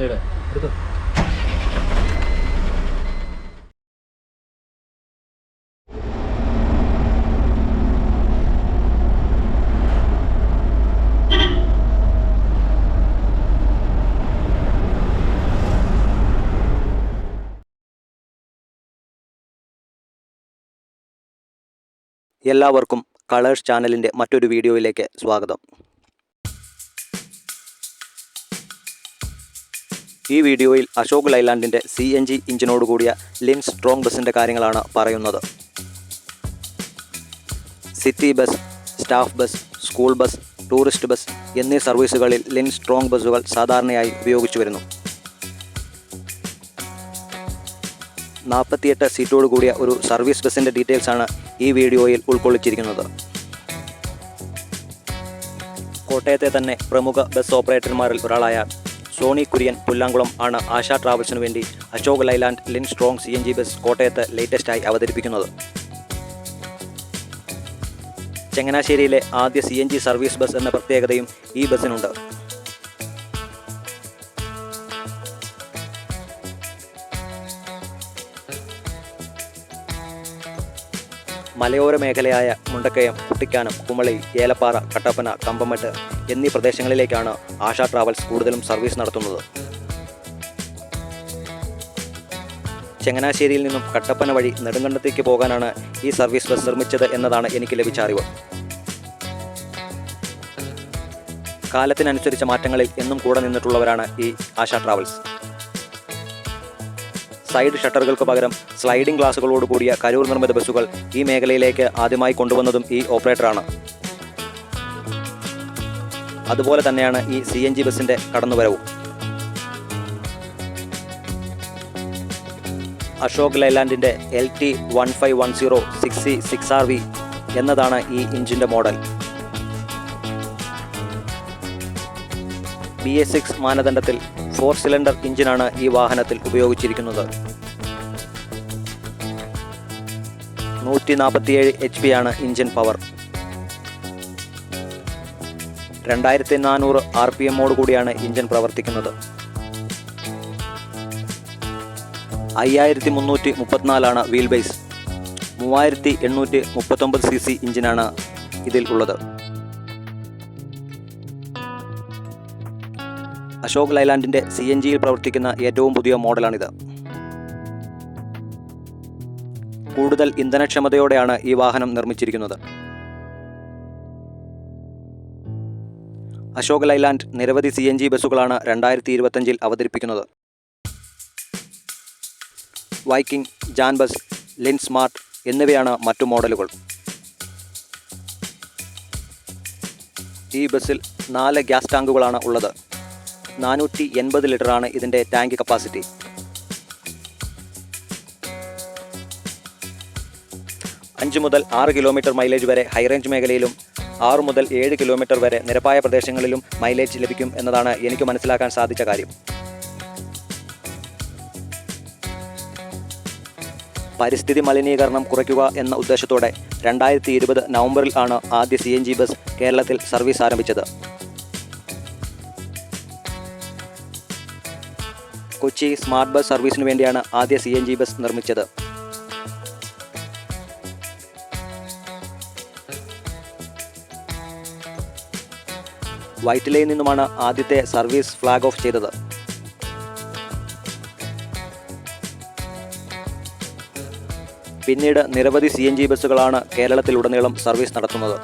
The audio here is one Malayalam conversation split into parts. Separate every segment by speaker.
Speaker 1: ഇവിടെ എടുത്തോ.
Speaker 2: എല്ലാവർക്കും കളേഴ്സ് ചാനലിൻ്റെ മറ്റൊരു വീഡിയോയിലേക്ക് സ്വാഗതം. ഈ വീഡിയോയിൽ അശോക് ലൈലാൻഡിൻ്റെ CNG എഞ്ചിനോട് കൂടിയ ലിൻ സ്ട്രോങ് ബസ്സിൻ്റെ കാര്യങ്ങളാണ് പറയുന്നത്. City bus, staff bus, school bus, tourist bus എന്നീ സർവീസുകളിൽ ലിൻ സ്ട്രോങ് ബസ്സുകൾ സാധാരണയായി ഉപയോഗിച്ചു വരുന്നു. 48 സീറ്റോട് കൂടിയ ഒരു സർവീസ് ബസ്സിൻ്റെ ഡീറ്റെയിൽസാണ് ഈ വീഡിയോയിൽ ഉൾക്കൊള്ളിച്ചിരിക്കുന്നത്. കോട്ടയത്തെ തന്നെ പ്രമുഖ ബസ് ഓപ്പറേറ്റർമാരിൽ ഒരാളായ സോണി കുര്യൻ പുല്ലാങ്കുളം ആണ് ആശ ട്രാവൽസിനു വേണ്ടി Ashok Leyland Lin strong CNG bus കോട്ടയത്ത് ലേറ്റസ്റ്റായി അവതരിപ്പിക്കുന്നത്. ചങ്ങനാശ്ശേരിയിലെ ആദ്യ CNG സർവീസ് ബസ് എന്ന പ്രത്യേകതയും ഈ ബസ്സിനുണ്ട്. മലയോര മേഖലയായ മുണ്ടക്കയം, കുട്ടിക്കാനം, കുമളി, ഏലപ്പാറ, കട്ടപ്പന, കമ്പമട്ട് എന്നീ പ്രദേശങ്ങളിലേക്കാണ് ആശ ട്രാവൽസ് കൂടുതലും സർവീസ് നടത്തുന്നത്. ചങ്ങനാശ്ശേരിയിൽ നിന്നും കട്ടപ്പന വഴി നെടുങ്കണ്ടത്തേക്ക് പോകാനാണ് ഈ സർവീസ് ബസ് നിർമ്മിച്ചത് എന്നതാണ് എനിക്ക് ലഭിച്ച അറിവ്. കാലത്തിനനുസരിച്ച മാറ്റങ്ങളിൽ എന്നും കൂടെ നിന്നിട്ടുള്ളവരാണ് ഈ ആശ ട്രാവൽസ്. സൈഡ് ഷട്ടറുകൾക്ക് പകരം സ്ലൈഡിംഗ് ഗ്ലാസുകളോട് കൂടിയ കരൂർ നിർമ്മിത ബസ്സുകൾ ഈ മേഖലയിലേക്ക് ആദ്യമായി കൊണ്ടുവന്നതും ഈ ഓപ്പറേറ്ററാണ്. അതുപോലെ തന്നെയാണ് ഈ CNG ബസ്സിൻ്റെ കടന്നുവരവും. അശോക് ലൈലാൻഡിൻ്റെ LT 1510 6C 6RV എന്നതാണ് ഈ എഞ്ചിൻ്റെ മോഡൽ. BS6 മാനദണ്ഡത്തിൽ 4 സിലിണ്ടർ എഞ്ചിനാണ് ഈ വാഹനത്തിൽ ഉപയോഗിച്ചിരിക്കുന്നത്. 147 HP ആണ് എഞ്ചിൻ പവർ. 2400 RPM കൂടിയാണ് എഞ്ചിൻ പ്രവർത്തിക്കുന്നത്. 5334 വീൽ ബേസ്. 3839 cc എഞ്ചിനാണ് ഇതിൽ ഉള്ളത്. അശോക് ലൈലാൻഡിൻ്റെ CNGയിൽ പ്രവർത്തിക്കുന്ന ഏറ്റവും പുതിയ മോഡലാണിത്. കൂടുതൽ ഇന്ധനക്ഷമതയോടെയാണ് ഈ വാഹനം നിർമ്മിച്ചിരിക്കുന്നത്. അശോക് ലൈലാൻഡ് നിരവധി CNG ബസ്സുകളാണ് 2025 അവതരിപ്പിക്കുന്നത്. Viking, Jan bus, Lin smart എന്നിവയാണ് മറ്റു മോഡലുകൾ. ഈ ബസ്സിൽ 4 ഗ്യാസ് ടാങ്കുകളാണ് ഉള്ളത്. 480 ലിറ്ററാണ് ഇതിൻ്റെ ടാങ്ക് കപ്പാസിറ്റി. അഞ്ച് മുതൽ 6 കിലോമീറ്റർ മൈലേജ് വരെ ഹൈറേഞ്ച് മേഖലയിലും 6 മുതൽ 7 കിലോമീറ്റർ വരെ നിരപ്പായ പ്രദേശങ്ങളിലും മൈലേജ് ലഭിക്കും എന്നതാണ് എനിക്ക് മനസ്സിലാക്കാൻ സാധിച്ച കാര്യം. പരിസ്ഥിതി മലിനീകരണം കുറയ്ക്കുക എന്ന ഉദ്ദേശത്തോടെ 2020 നവംബറിൽ ആണ് ആദ്യ CNG ബസ് കേരളത്തിൽ സർവീസ് ആരംഭിച്ചത്. കൊച്ചി സ്മാർട്ട് ബസ് സർവീസിനു വേണ്ടിയാണ് ആദ്യ CNG ബസ് നിർമ്മിച്ചത്. വൈറ്റിലയിൽ നിന്നുമാണ് ആദ്യത്തെ സർവീസ് ഫ്ലാഗ് ഓഫ് ചെയ്തത്. പിന്നീട് നിരവധി CNG ബസ്സുകളാണ് കേരളത്തിലുടനീളം സർവീസ് നടത്തുന്നത്.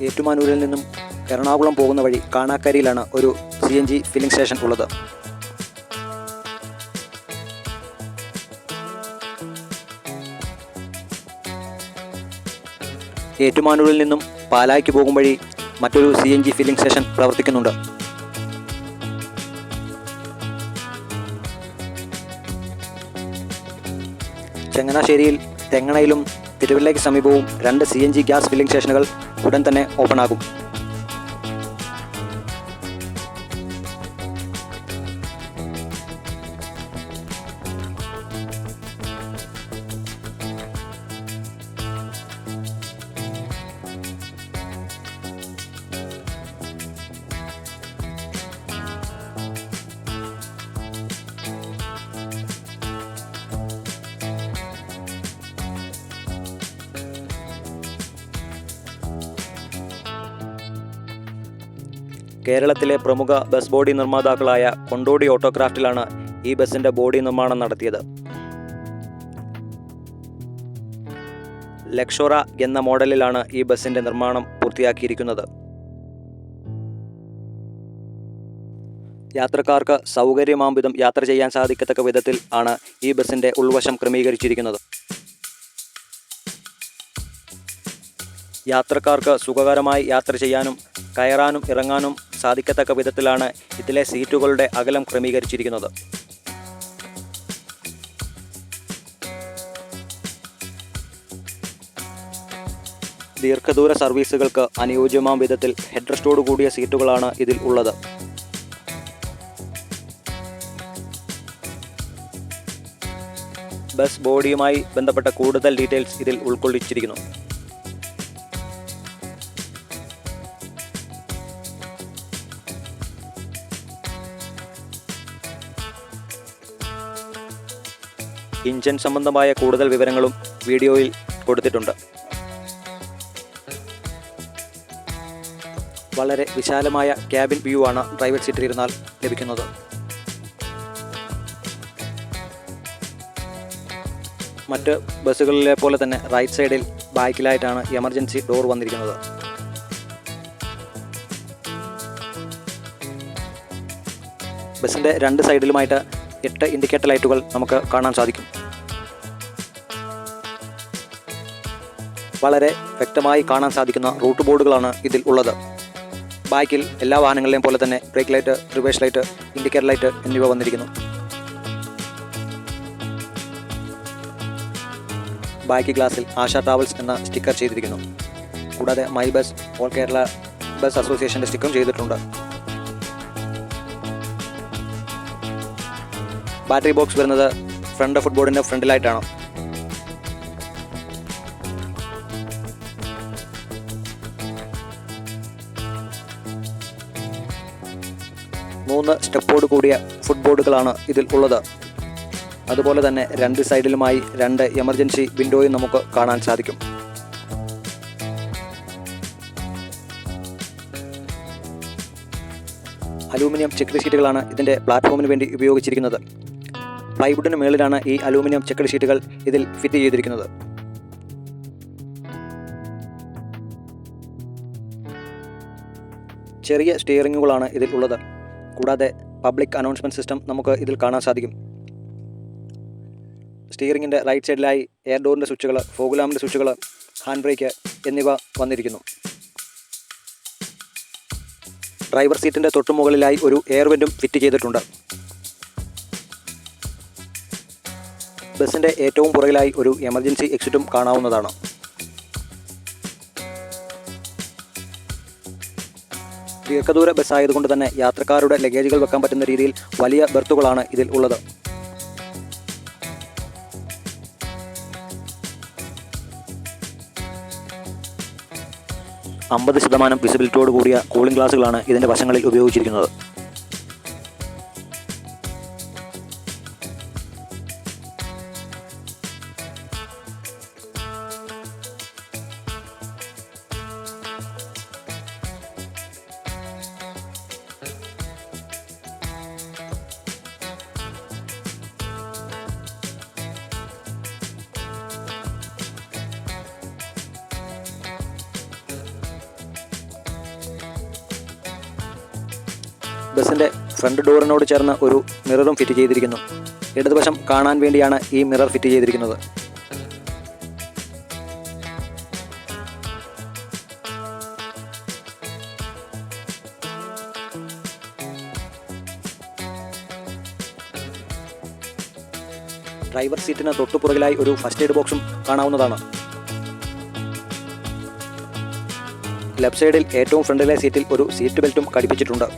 Speaker 2: ഏറ്റുമാനൂരിൽ നിന്നും എറണാകുളം പോകുന്ന വഴി കാണാക്കരിയിലാണ് ഒരു CNG ഫില്ലിംഗ് സ്റ്റേഷൻ ഉള്ളത്. ഏറ്റുമാനൂരിൽ നിന്നും പാലായ്ക്ക് പോകും വഴി മറ്റൊരു CNG ഫില്ലിംഗ് സ്റ്റേഷൻ പ്രവർത്തിക്കുന്നുണ്ട്. ചങ്ങനാശ്ശേരിയിൽ തെങ്ങണയിലും തിരുവല്ലയ്ക്ക് സമീപവും 2 CNG ഗ്യാസ് ഫില്ലിംഗ് സ്റ്റേഷനുകൾ ഉടൻ തന്നെ ഓപ്പണാകും. കേരളത്തിലെ പ്രമുഖ ബസ് ബോഡി നിർമ്മാതാക്കളായ കൊണ്ടോടി ഓട്ടോക്രാഫ്റ്റിലാണ് ഈ ബസിൻ്റെ ബോഡി നിർമ്മാണം നടത്തിയത്. ലക്ഷോറ എന്ന മോഡലിലാണ് ഈ ബസിൻ്റെ നിർമ്മാണം പൂർത്തിയാക്കിയിരിക്കുന്നത്. യാത്രക്കാർക്ക് സൗകര്യമാംവിധം യാത്ര ചെയ്യാൻ സാധിക്കത്തക്ക വിധത്തിൽ ആണ് ഈ ബസിൻ്റെ ഉൾവശം ക്രമീകരിച്ചിരിക്കുന്നത്. യാത്രക്കാർക്ക് സുഖകരമായി യാത്ര ചെയ്യാനും കയറാനും ഇറങ്ങാനും സാധിക്കത്തക്ക വിധത്തിലാണ് ഇതിലെ സീറ്റുകളുടെ അകലം ക്രമീകരിച്ചിരിക്കുന്നത്. ദീർഘദൂര സർവീസുകൾക്ക് അനുയോജ്യമാം വിധത്തിൽ ഹെഡ് റെസ്റ്റോട് കൂടിയ സീറ്റുകളാണ് ഇതിൽ ഉള്ളത്. ബസ് ബോഡിയുമായി ബന്ധപ്പെട്ട കൂടുതൽ ഡീറ്റെയിൽസ് ഇതിൽ ഉൾക്കൊള്ളിച്ചിരിക്കുന്നു. എഞ്ചിൻ സംബന്ധമായ കൂടുതൽ വിവരങ്ങളും വീഡിയോയിൽ കൊടുത്തിട്ടുണ്ട്. വളരെ വിശാലമായ ക്യാബിൻ വ്യൂ ആണ് ഡ്രൈവർ സീറ്റിൽ ഇരുന്നാൽ ലഭിക്കുന്നത്. മറ്റ് ബസ്സുകളിലെ പോലെ തന്നെ റൈറ്റ് സൈഡിൽ ബാക്കിലായിട്ടാണ് എമർജൻസി ഡോർ വന്നിരിക്കുന്നത്. ബസ്സിൻ്റെ രണ്ട് സൈഡിലുമായിട്ട് 8 ഇൻഡിക്കേറ്റർ ലൈറ്റുകൾ നമുക്ക് കാണാൻ സാധിക്കും. വളരെ വ്യക്തമായി കാണാൻ സാധിക്കുന്ന റൂട്ട് ബോർഡുകളാണ് ഇതിൽ ഉള്ളത്. ബാക്കിൽ എല്ലാ വാഹനങ്ങളിലെയും പോലെ തന്നെ brake light, reverse light, indicator light എന്നിവ വന്നിരിക്കുന്നു. ബാക്കി ഗ്ലാസിൽ ആശ ട്രാവൽസ് എന്ന സ്റ്റിക്കർ ചെയ്തിരിക്കുന്നു. കൂടാതെ my bus, all Kerala bus അസോസിയേഷൻ്റെ സ്റ്റിക്കറും ചെയ്തിട്ടുണ്ട്. ബാറ്ററി ബോക്സ് വരുന്നത് ഫ്രണ്ട് ഫുട്ബോർഡിൻ്റെ ഫ്രണ്ടിലായിട്ടാണ്. മൂന്ന് സ്റ്റെപ്പോട് കൂടിയ ഫുട്ബോർഡുകളാണ് ഇതിൽ ഉള്ളത്. അതുപോലെ തന്നെ രണ്ട് സൈഡിലുമായി 2 എമർജൻസി വിൻഡോയും നമുക്ക് കാണാൻ സാധിക്കും. അലൂമിനിയം ചെക്ക്ഡ് ഷീറ്റുകളാണ് ഇതിൻ്റെ പ്ലാറ്റ്ഫോമിന് വേണ്ടി ഉപയോഗിച്ചിരിക്കുന്നത്. പ്ലൈവുഡിന് മുകളിലാണ് ഈ അലൂമിനിയം ചെക്ക്ഡ് ഷീറ്റുകൾ ഇതിൽ ഫിറ്റ് ചെയ്തിരിക്കുന്നത്. ചെറിയ സ്റ്റിയറിങ്ങുകളാണ് ഇതിൽ ഉള്ളത്. കൂടാതെ പബ്ലിക് അനൗൺസ്മെൻറ്റ് സിസ്റ്റം നമുക്ക് ഇതിൽ കാണാൻ സാധിക്കും. സ്റ്റിയറിങ്ങിൻ്റെ റൈറ്റ് സൈഡിലായി എയർ ഡോറിൻ്റെ സ്വിച്ചുകൾ, ഫോഗ് ലാമ്പിൻ്റെ സ്വിച്ചുകൾ, ഹാൻഡ് ബ്രേക്ക് എന്നിവ വന്നിരിക്കുന്നു. ഡ്രൈവർ സീറ്റിൻ്റെ തൊട്ടുമുകളിലായി ഒരു എയർ വെൻറ്റും ഫിറ്റ് ചെയ്തിട്ടുണ്ട്. ബസ്സിൻ്റെ ഏറ്റവും പുറകിലായി ഒരു എമർജൻസി എക്സിറ്റും കാണാവുന്നതാണ്. ദീർഘദൂര ബസ്സായതുകൊണ്ട് തന്നെ യാത്രക്കാരുടെ ലഗേജുകൾ വെക്കാൻ പറ്റുന്ന രീതിയിൽ വലിയ ബെർത്തുകളാണ് ഇതിൽ ഉള്ളത്. %50 വിസിബിലിറ്റിയോട് കൂടിയ കൂളിംഗ് ഗ്ലാസുകളാണ് ഇതിൻ്റെ വശങ്ങളിൽ ഉപയോഗിച്ചിരിക്കുന്നത്. ബസ്സിൻ്റെ ഫ്രണ്ട് ഡോറിനോട് ചേർന്ന് ഒരു മിററും ഫിറ്റ് ചെയ്തിരിക്കുന്നു. ഇടതുവശം കാണാൻ വേണ്ടിയാണ് ഈ മിറർ ഫിറ്റ് ചെയ്തിരിക്കുന്നത്. ഡ്രൈവർ സീറ്റിന് തൊട്ടുപുറകിലായി ഒരു ഫസ്റ്റ് എയ്ഡ് ബോക്സും കാണാവുന്നതാണ്. ലെഫ്റ്റ് സൈഡിൽ ഏറ്റവും ഫ്രണ്ടിലെ സീറ്റിൽ ഒരു സീറ്റ് ബെൽറ്റും ഘടിപ്പിച്ചിട്ടുണ്ട്.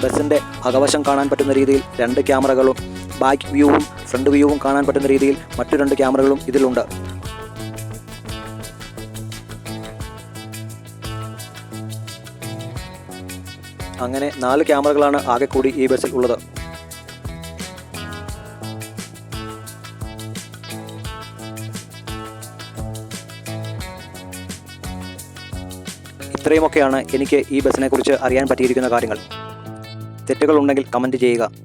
Speaker 2: ബസ്സിൻ്റെ അകവശം കാണാൻ പറ്റുന്ന രീതിയിൽ 2 ക്യാമറകളും ബാക്ക് വ്യൂവും ഫ്രണ്ട് വ്യൂവും കാണാൻ പറ്റുന്ന രീതിയിൽ മറ്റു 2 ക്യാമറകളും ഇതിലുണ്ട്. അങ്ങനെ 4 ക്യാമറകളാണ് ആകെ കൂടി ഈ ബസ്സിൽ ഉള്ളത്. ഇത്രയുമൊക്കെയാണ് എനിക്ക് ഈ ബസ്സിനെക്കുറിച്ച് അറിയാൻ പറ്റിയിരിക്കുന്ന കാര്യങ്ങൾ. തെറ്റുകളുണ്ടെങ്കിൽ കമൻറ്റ് ചെയ്യുക.